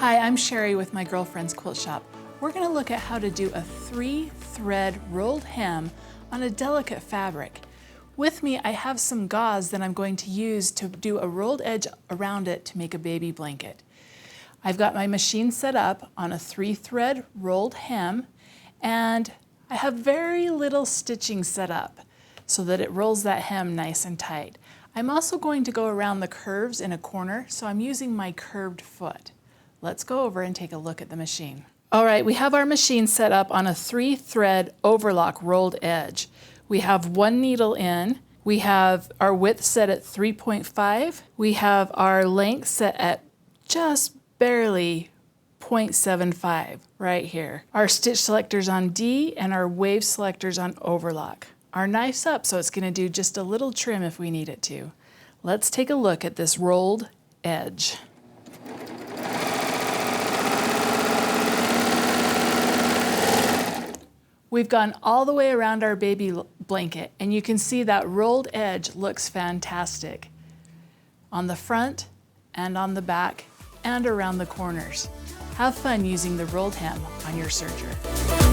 Hi, I'm Cheri with my girlfriend's quilt shop. We're going to look at how to do a 3-thread rolled hem on a delicate fabric. With me, I have some gauze that I'm going to use to do a rolled edge around it to make a baby blanket. I've got my machine set up on a 3-thread rolled hem, and I have very little stitching set up so that it rolls that hem nice and tight. I'm also going to go around the curves in a corner, so I'm using my curved foot. Let's go over and take a look at the machine. All right, we have our machine set up on a 3-thread overlock rolled edge. We have one needle in. We have our width set at 3.5. We have our length set at just barely 0.75 right here. Our stitch selectors on D and our wave selectors on overlock. Our knife's up, so it's going to do just a little trim if we need it to. Let's take a look at this rolled edge. We've gone all the way around our baby blanket, and you can see that rolled edge looks fantastic on the front and on the back and around the corners. Have fun using the rolled hem on your serger.